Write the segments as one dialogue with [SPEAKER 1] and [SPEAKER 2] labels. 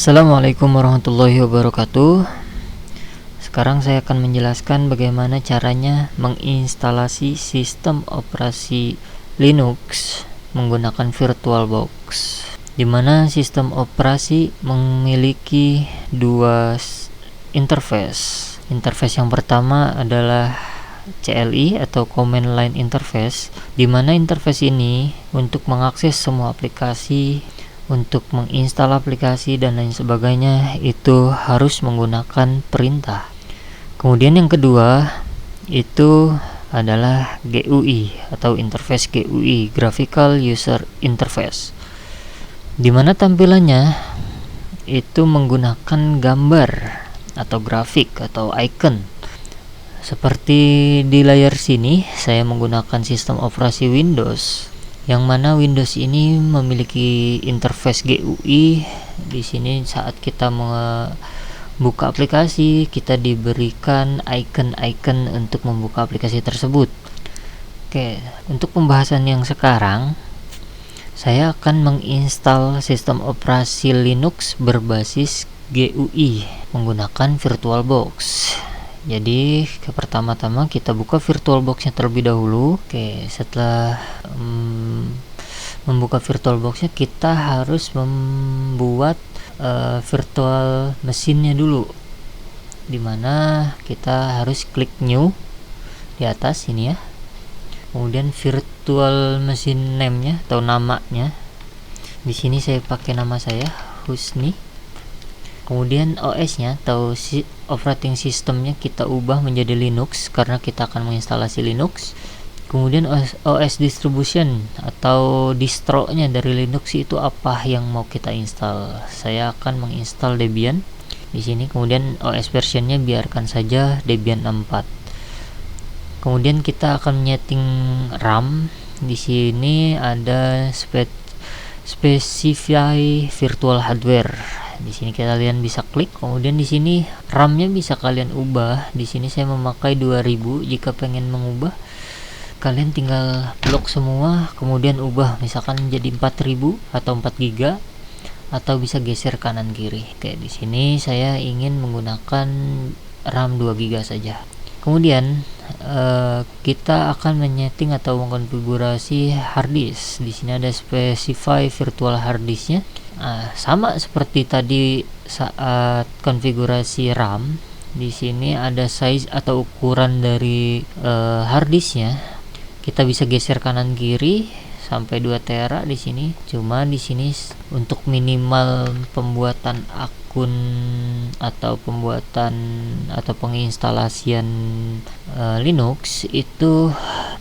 [SPEAKER 1] Assalamualaikum warahmatullahi wabarakatuh. Sekarang saya akan menjelaskan bagaimana caranya menginstalasi sistem operasi Linux menggunakan VirtualBox, di mana sistem operasi memiliki dua interface. Interface yang pertama adalah CLI atau Command Line Interface, di mana interface ini untuk mengakses semua aplikasi, untuk menginstal aplikasi dan lain sebagainya itu harus menggunakan perintah. Kemudian yang kedua itu adalah GUI atau interface GUI, Graphical User Interface, di mana tampilannya itu menggunakan gambar atau grafik atau icon. Seperti di layar sini saya menggunakan sistem operasi Windows, yang mana Windows ini memiliki interface GUI. Di sini saat kita membuka aplikasi, kita diberikan icon-icon untuk membuka aplikasi tersebut. Oke, untuk pembahasan yang sekarang, saya akan menginstal sistem operasi Linux berbasis GUI menggunakan VirtualBox. Jadi pertama-tama kita buka VirtualBox-nya terlebih dahulu. Oke, setelah membuka VirtualBox-nya, kita harus membuat virtual mesinnya dulu, dimana kita harus klik new di atas ini ya. Kemudian virtual machine name-nya atau namanya, di sini saya pakai nama saya Husni. Kemudian OS-nya atau operating system-nya kita ubah menjadi Linux karena kita akan menginstalasi Linux. Kemudian OS distribution atau distro-nya dari Linux itu apa yang mau kita install. Saya akan menginstal Debian di sini. Kemudian OS version-nya biarkan saja Debian 4. Kemudian kita akan menyeting RAM. Di sini ada specify virtual hardware. Di sini kalian bisa klik. Kemudian di sini RAM-nya bisa kalian ubah. Di sini saya memakai 2000. Jika pengen mengubah, kalian tinggal blok semua, kemudian ubah misalkan jadi 4000 atau 4 GB, atau bisa geser kanan kiri. Kayak di sini saya ingin menggunakan RAM 2 GB saja. Kemudian kita akan menyeting atau mengkonfigurasi hard disk. Di sini ada specify virtual hard disk-nya. Sama seperti tadi saat konfigurasi RAM, di sini ada size atau ukuran dari hard disk-nya. Kita bisa geser kanan kiri sampai 2 tera di sini. Cuma di sini untuk minimal pembuatan akun atau penginstalasian Linux itu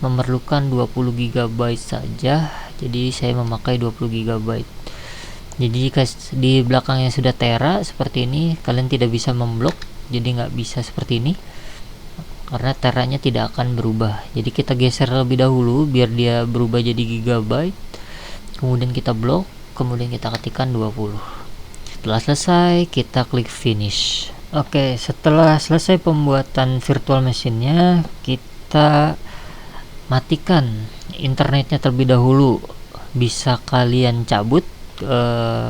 [SPEAKER 1] memerlukan 20 GB saja. Jadi saya memakai 20 GB. Jadi jika di belakangnya sudah tera seperti ini, kalian tidak bisa memblok, jadi nggak bisa seperti ini karena teranya tidak akan berubah. Jadi kita geser lebih dahulu biar dia berubah jadi gigabyte, kemudian kita blok, kemudian kita ketikkan 20. Setelah selesai, kita klik finish. Oke, setelah selesai pembuatan virtual machine-nya, kita matikan internetnya terlebih dahulu. Bisa kalian cabut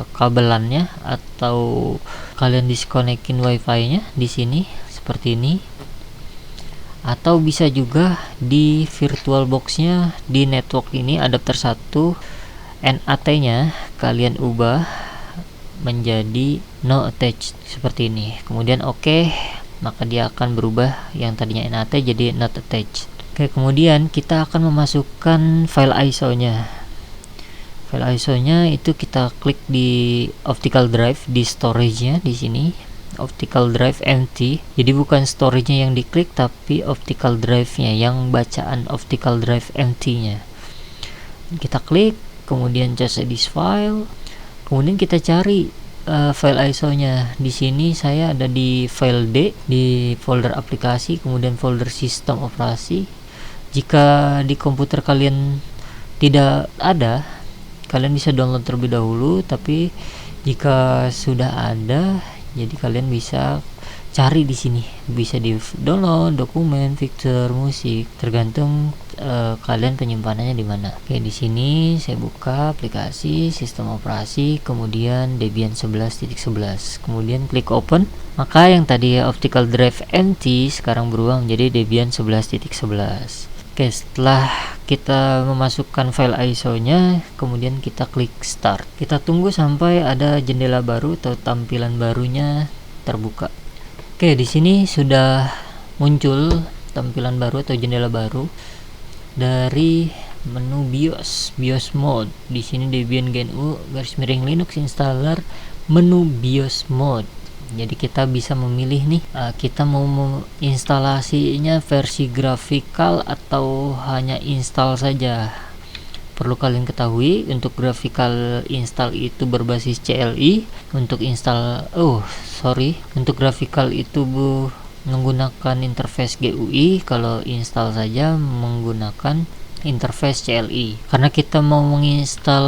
[SPEAKER 1] kabelannya atau kalian diskonekin wifi-nya di sini seperti ini, atau bisa juga di VirtualBox-nya di network ini adapter 1 NAT-nya kalian ubah menjadi no attached seperti ini. Kemudian oke, maka dia akan berubah yang tadinya NAT jadi not attached. Oke, kemudian kita akan memasukkan file ISO-nya. File ISO-nya itu kita klik di optical drive di storage-nya di sini, optical drive empty. Jadi bukan storage-nya yang diklik tapi optical drive-nya, yang bacaan optical drive empty-nya. Kita klik, kemudian choose this file. Kemudian kita cari file ISO-nya. Di sini saya ada di file D di folder aplikasi, kemudian folder sistem operasi. Jika di komputer kalian tidak ada, kalian bisa download terlebih dahulu, tapi jika sudah ada, jadi kalian bisa cari di sini, bisa di download, dokumen, picture, musik, tergantung kalian penyimpanannya di mana. Oke, di sini saya buka aplikasi, sistem operasi, kemudian Debian 11.11, kemudian klik open, maka yang tadi optical drive empty sekarang berubah menjadi Debian 11.11. Oke, setelah kita memasukkan file ISO-nya, kemudian kita klik start. Kita tunggu sampai ada jendela baru atau tampilan barunya terbuka. Oke, di sini sudah muncul tampilan baru atau jendela baru dari menu BIOS mode. Di sini Debian GNU _Linux installer, menu BIOS mode. Jadi kita bisa memilih nih, kita mau instalasinya versi grafikal atau hanya install saja. Perlu kalian ketahui, untuk graphical install itu berbasis CLI, untuk untuk graphical itu menggunakan interface GUI, kalau install saja menggunakan interface CLI. Karena kita mau menginstal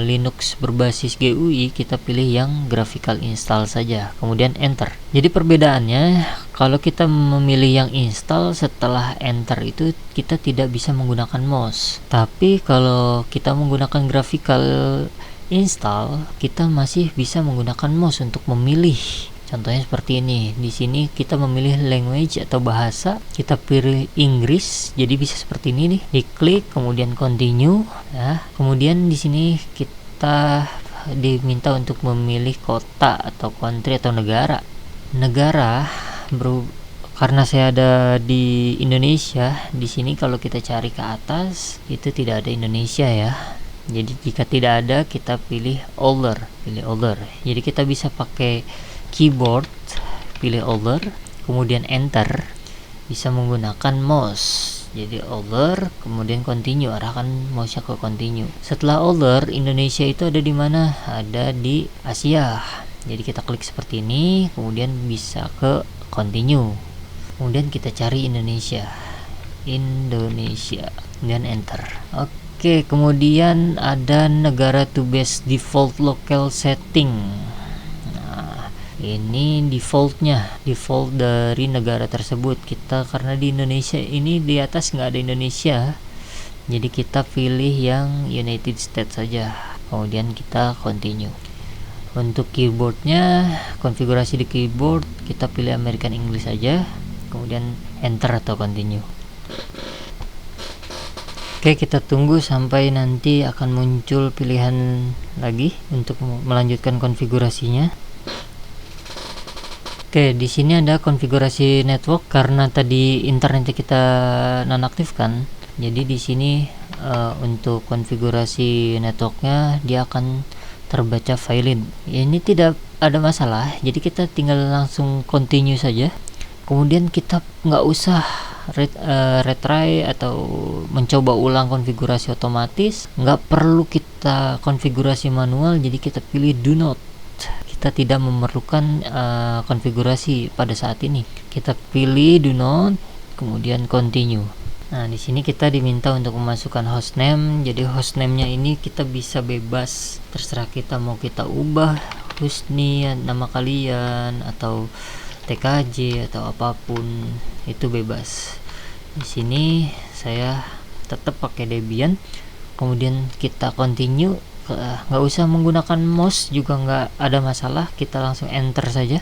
[SPEAKER 1] Linux berbasis GUI, kita pilih yang graphical install saja, kemudian enter. Jadi perbedaannya, kalau kita memilih yang install, setelah enter itu kita tidak bisa menggunakan mouse. Tapi kalau kita menggunakan graphical install, kita masih bisa menggunakan mouse untuk memilih. Contohnya seperti ini. Di sini kita memilih language atau bahasa, kita pilih Inggris, jadi bisa seperti ini nih. Diklik, kemudian continue. Ya, kemudian di sini kita diminta untuk memilih kota atau country atau negara. Karena saya ada di Indonesia, di sini kalau kita cari ke atas itu tidak ada Indonesia ya. Jadi jika tidak ada, kita pilih all. Jadi kita bisa pakai keyboard, pilih all, kemudian enter, bisa menggunakan mouse. Jadi all, kemudian continue, arahkan mouse-nya ke continue. Setelah all, Indonesia itu ada di mana? Ada di Asia. Jadi kita klik seperti ini, kemudian bisa ke continue. Kemudian kita cari Indonesia, dan enter. Oke, kemudian ada negara to base default local setting. Ini default dari negara tersebut. Kita karena di Indonesia ini di atas nggak ada Indonesia, jadi kita pilih yang United States saja, kemudian kita continue. Untuk keyboardnya, konfigurasi di keyboard kita pilih American English saja, kemudian enter atau continue. Oke, kita tunggu sampai nanti akan muncul pilihan lagi untuk melanjutkan konfigurasinya. Oke, di sini ada konfigurasi network. Karena tadi internetnya kita nonaktifkan, jadi di sini untuk konfigurasi networknya dia akan terbaca valid. Ini tidak ada masalah, jadi kita tinggal langsung continue saja. Kemudian kita nggak usah retry atau mencoba ulang konfigurasi otomatis, nggak perlu kita konfigurasi manual. Jadi kita pilih do not. Kita tidak memerlukan konfigurasi pada saat ini. Kita pilih do not, kemudian continue. Nah, di sini kita diminta untuk memasukkan hostname. Jadi hostname-nya ini kita bisa bebas, terserah kita mau kita ubah Husni nama kalian atau TKJ atau apapun, itu bebas. Di sini saya tetap pakai Debian. Kemudian kita continue. Nggak usah menggunakan mouse juga nggak ada masalah, kita langsung enter saja.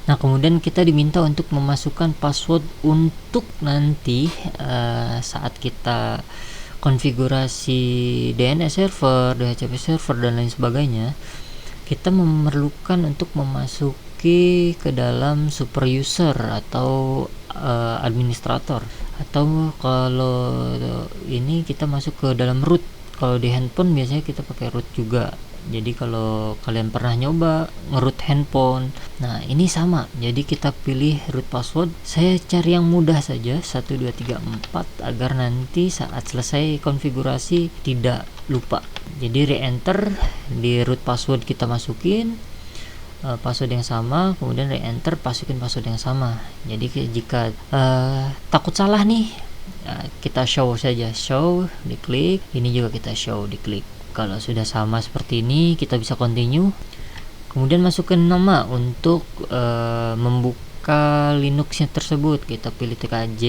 [SPEAKER 1] Nah, kemudian kita diminta untuk memasukkan password untuk nanti saat kita konfigurasi DNS server, DHCP server dan lain sebagainya, kita memerlukan untuk memasuki ke dalam super user atau administrator, atau kalau ini kita masuk ke dalam root. Kalau di handphone biasanya kita pakai root juga. Jadi kalau kalian pernah nyoba nge-root handphone, nah ini sama. Jadi kita pilih root password. Saya cari yang mudah saja, 1234, agar nanti saat selesai konfigurasi tidak lupa. Jadi re-enter, di root password kita masukin password yang sama, kemudian re-enter, masukin password yang sama. Jadi jika takut salah nih, kita show saja, show, diklik. Ini juga kita show, diklik. Kalau sudah sama seperti ini, kita bisa continue. Kemudian masukkan nama untuk membuka Linuxnya tersebut. Kita pilih TKJ.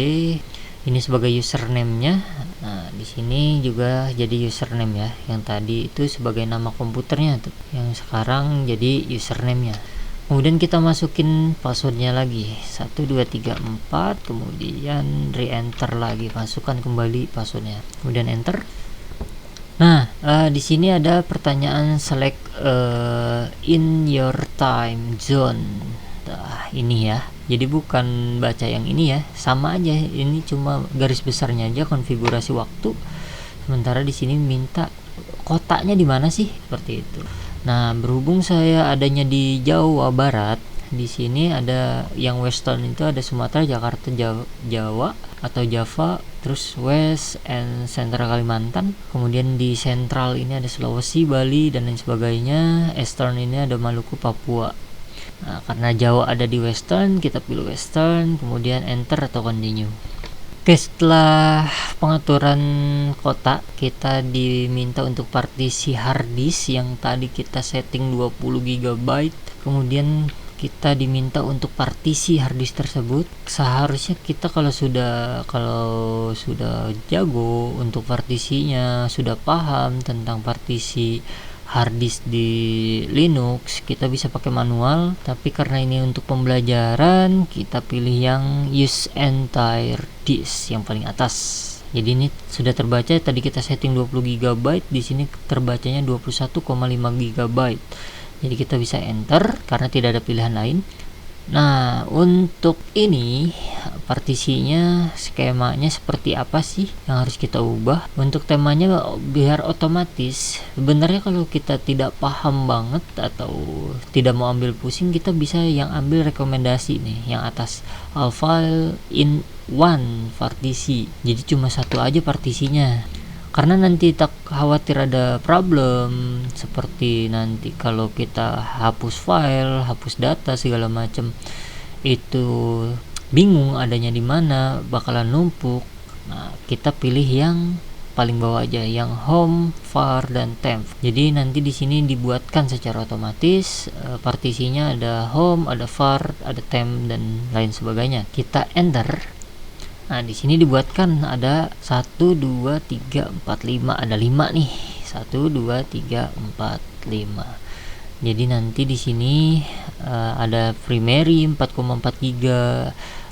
[SPEAKER 1] Ini sebagai username-nya. Nah, di sini juga jadi username ya. Yang tadi itu sebagai nama komputernya tuh. Yang sekarang jadi username-nya. Kemudian kita masukin passwordnya lagi 1234, kemudian re-enter lagi, masukkan kembali passwordnya, kemudian enter. Nah, di sini ada pertanyaan select in your time zone. Nah, ini ya. Jadi bukan baca yang ini ya, sama aja. Ini cuma garis besarnya aja konfigurasi waktu. Sementara di sini minta kotaknya di mana sih? Seperti itu. Nah, berhubung saya adanya di Jawa Barat, di sini ada yang Western itu ada Sumatera, Jakarta, Jawa atau Java, terus West and Central Kalimantan. Kemudian di Central ini ada Sulawesi, Bali dan lain sebagainya. Eastern ini ada Maluku, Papua. Nah, karena Jawa ada di Western, kita pilih Western, kemudian enter atau continue. Oke, setelah pengaturan kotak, kita diminta untuk partisi harddisk yang tadi kita setting 20 GB. Kemudian kita diminta untuk partisi harddisk tersebut. Seharusnya kita kalau sudah jago untuk partisinya, sudah paham tentang partisi harddisk di Linux, kita bisa pakai manual. Tapi karena ini untuk pembelajaran, kita pilih yang use entire disk yang paling atas. Jadi ini sudah terbaca. Tadi kita setting 20 GB, di sini terbacanya 21,5 GB. Jadi kita bisa enter karena tidak ada pilihan lain. Nah, untuk ini partisinya, skemanya seperti apa sih yang harus kita ubah? Untuk temanya biar otomatis. Sebenarnya kalau kita tidak paham banget atau tidak mau ambil pusing, kita bisa yang ambil rekomendasi nih, yang atas, all file in one partisi. Jadi cuma satu aja partisinya. Karena nanti tak khawatir ada problem seperti nanti kalau kita hapus file, hapus data segala macam, itu bingung adanya di mana, bakalan numpuk. Nah, kita pilih yang paling bawah aja, yang home, var dan temp. Jadi nanti di sini dibuatkan secara otomatis partisinya, ada home, ada var, ada temp dan lain sebagainya. Kita enter. Nah, di sini dibuatkan ada 1 2 3 4 5, ada 5 nih. 1 2 3 4 5. Jadi nanti di sini ada primary 4,4 GB,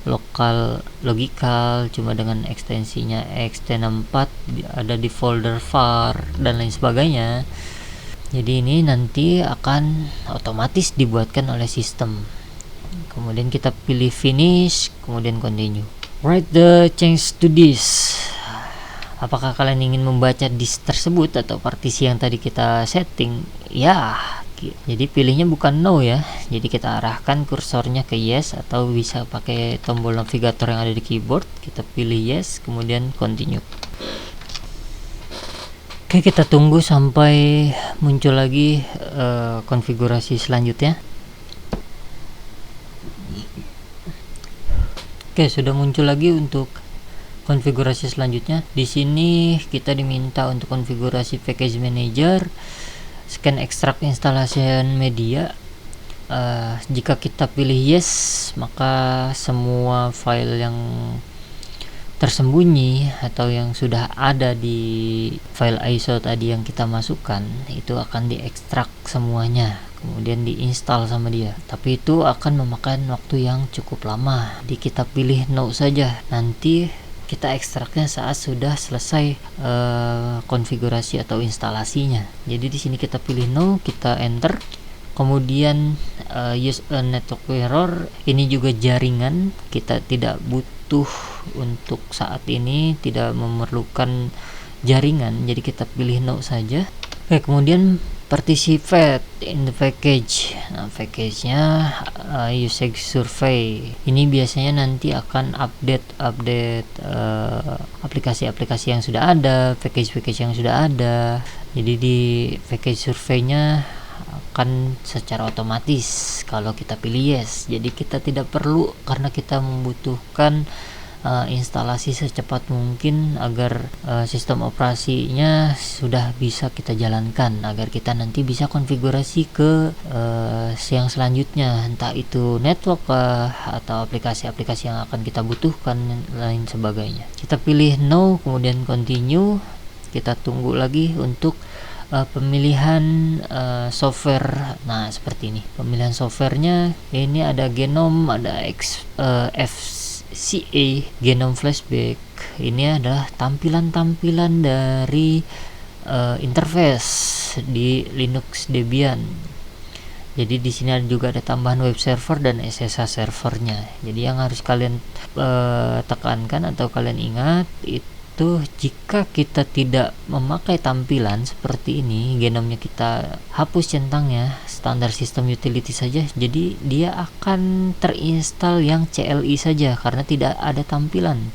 [SPEAKER 1] lokal logical cuma dengan ekstensinya ext64, ada di folder var dan lain sebagainya. Jadi ini nanti akan otomatis dibuatkan oleh sistem. Kemudian kita pilih finish, kemudian continue. Write the change to disk. Apakah kalian ingin membaca disk tersebut atau partisi yang tadi kita setting? Ya, jadi pilihnya bukan no ya. Jadi kita arahkan kursornya ke yes, atau bisa pakai tombol navigator yang ada di keyboard. Kita pilih yes, kemudian continue. Oke, kita tunggu sampai muncul lagi konfigurasi selanjutnya. Oke, sudah muncul lagi untuk konfigurasi selanjutnya. Di sini kita diminta untuk konfigurasi package manager, scan extract installation media. Jika kita pilih yes, maka semua file yang tersembunyi atau yang sudah ada di file ISO tadi yang kita masukkan itu akan diekstrak semuanya, kemudian diinstal sama dia. Tapi itu akan memakan waktu yang cukup lama. Jadi kita pilih no saja. Nanti kita ekstraknya saat sudah selesai konfigurasi atau instalasinya. Jadi di sini kita pilih no, kita enter. Kemudian use a network error, ini juga jaringan, kita tidak butuh untuk saat ini, tidak memerlukan jaringan, jadi kita pilih no saja. Oke, kemudian participate in the package. Nah, package-nya usage survey. Ini biasanya nanti akan update aplikasi-aplikasi yang sudah ada, package yang sudah ada. Jadi di package survey-nya akan secara otomatis kalau kita pilih yes. Jadi kita tidak perlu, karena kita membutuhkan instalasi secepat mungkin agar sistem operasinya sudah bisa kita jalankan, agar kita nanti bisa konfigurasi ke yang selanjutnya, entah itu network atau aplikasi-aplikasi yang akan kita butuhkan lain sebagainya. Kita pilih no, kemudian continue. Kita tunggu lagi untuk pemilihan software. Nah, seperti ini pemilihan softwarenya. Ini ada Genome, ada FCA, Genome Flashback. Ini adalah tampilan-tampilan dari interface di Linux Debian. Jadi di sini juga ada tambahan web server dan SSH servernya. Jadi yang harus kalian tekankan atau kalian ingat itu, jika kita tidak memakai tampilan seperti ini, genomnya kita hapus centangnya, standar sistem utility saja, jadi dia akan terinstall yang CLI saja karena tidak ada tampilan.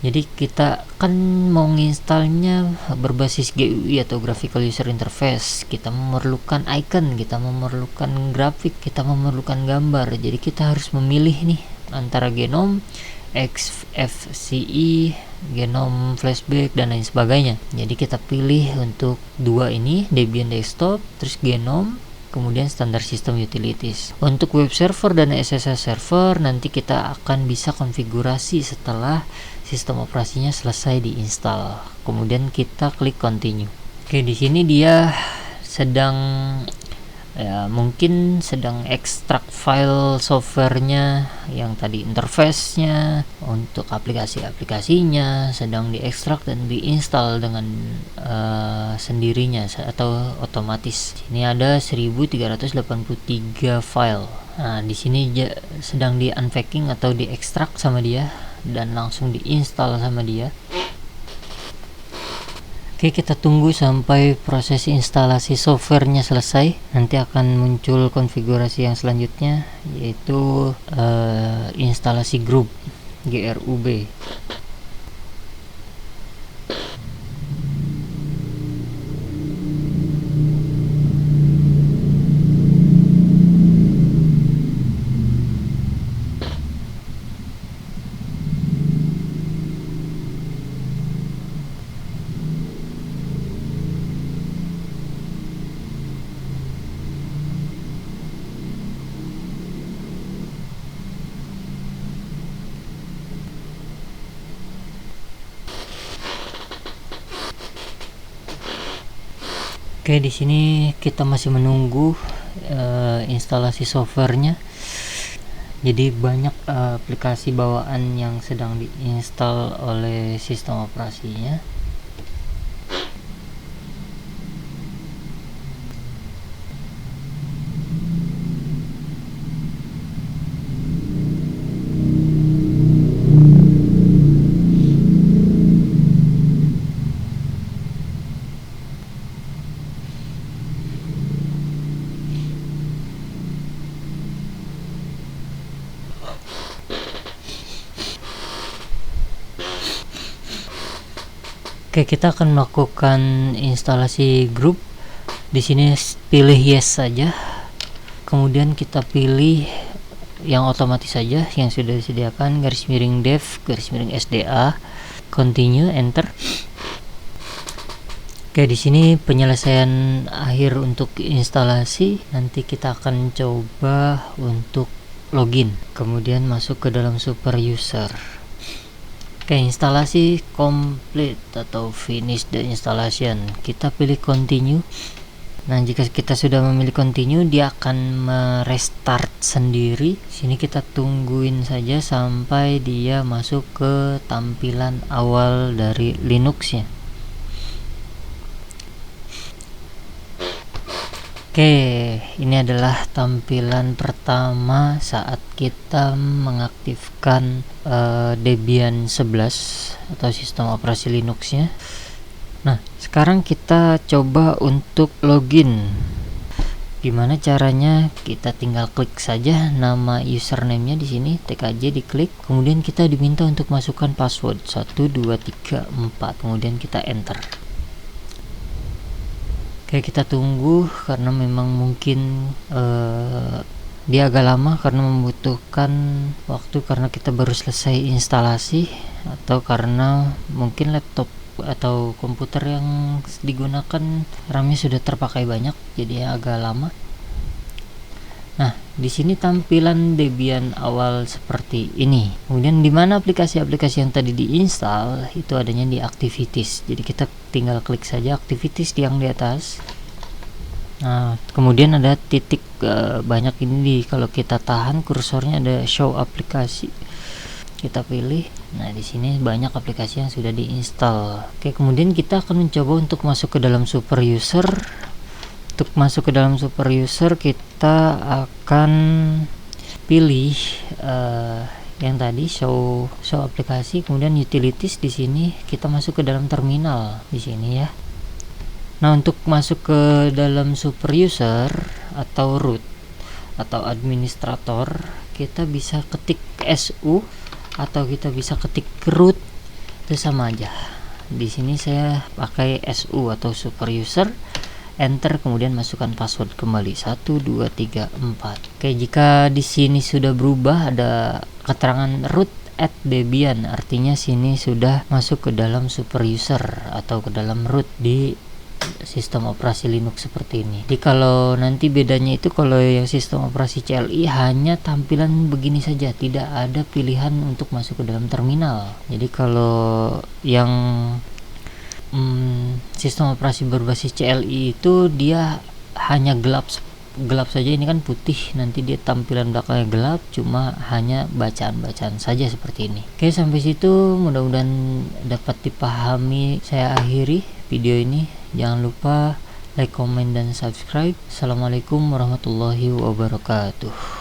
[SPEAKER 1] Jadi kita kan mau menginstalnya berbasis GUI atau Graphical User Interface. Kita memerlukan icon, kita memerlukan grafik, kita memerlukan gambar. Jadi kita harus memilih nih antara Genome, XFCE, Genome Flashback dan lain sebagainya. Jadi kita pilih untuk dua ini, Debian Desktop, terus Genome, kemudian standar sistem utilities. Untuk web server dan SSH server nanti kita akan bisa konfigurasi setelah sistem operasinya selesai diinstal. Kemudian kita klik continue. Oke, di sini dia sedang mungkin sedang ekstrak file softwarenya yang tadi interface-nya untuk aplikasi-aplikasinya sedang diekstrak dan diinstal dengan sendirinya atau otomatis. Ini ada 1383 file. Nah, di sini sedang di unpacking atau diekstrak sama dia dan langsung diinstal sama dia. Oke, kita tunggu sampai proses instalasi softwarenya selesai. Nanti akan muncul konfigurasi yang selanjutnya, yaitu instalasi grup GRUB. Oke, di sini kita masih menunggu instalasi softwarenya. Jadi banyak aplikasi bawaan yang sedang diinstal oleh sistem operasinya. Oke, kita akan melakukan instalasi grup. Di sini pilih yes saja. Kemudian kita pilih yang otomatis saja yang sudah disediakan, _dev _sda, continue, enter. Oke, di sini penyelesaian akhir untuk instalasi. Nanti kita akan coba untuk login, kemudian masuk ke dalam super user. Oke, instalasi complete atau finish the installation. Kita pilih continue. Nah, jika kita sudah memilih continue, dia akan merestart sendiri. Sini kita tungguin saja sampai dia masuk ke tampilan awal dari Linux-nya. Oke, ini adalah tampilan pertama saat kita mengaktifkan Debian 11 atau sistem operasi Linux-nya. Nah, sekarang kita coba untuk login. Gimana caranya? Kita tinggal klik saja nama username-nya di sini, TKJ diklik, kemudian kita diminta untuk masukkan password 1234, kemudian kita enter. Oke, kita tunggu karena memang mungkin dia agak lama karena membutuhkan waktu karena kita baru selesai instalasi, atau karena mungkin laptop atau komputer yang digunakan RAM-nya sudah terpakai banyak, jadi agak lama. Nah, di sini tampilan Debian awal seperti ini. Kemudian di mana aplikasi-aplikasi yang tadi diinstal itu adanya di Activities. Jadi kita tinggal klik saja Activities yang di atas. Nah, kemudian ada titik banyak ini kalau kita tahan kursornya ada show aplikasi. Kita pilih. Nah, di sini banyak aplikasi yang sudah diinstal. Oke, kemudian kita akan mencoba untuk masuk ke dalam super user. Untuk masuk ke dalam super user kita akan pilih yang tadi show aplikasi, kemudian utilities. Di sini kita masuk ke dalam terminal di sini ya. Nah, untuk masuk ke dalam super user atau root atau administrator, kita bisa ketik su atau kita bisa ketik root, itu sama aja. Di sini saya pakai su atau super user, enter, kemudian masukkan password kembali 1 2 3 4. Oke, jika di sini sudah berubah ada keterangan root at Debian, artinya sini sudah masuk ke dalam super user atau ke dalam root di sistem operasi Linux seperti ini. Jadi kalau nanti bedanya itu, kalau yang sistem operasi CLI hanya tampilan begini saja, tidak ada pilihan untuk masuk ke dalam terminal. Jadi kalau yang sistem operasi berbasis CLI itu dia hanya gelap saja, ini kan putih, nanti dia tampilan belakangnya gelap, cuma hanya bacaan-bacaan saja seperti ini. Oke, sampai situ mudah-mudahan dapat dipahami. Saya akhiri video ini, jangan lupa like, comment, dan subscribe. Assalamualaikum warahmatullahi wabarakatuh.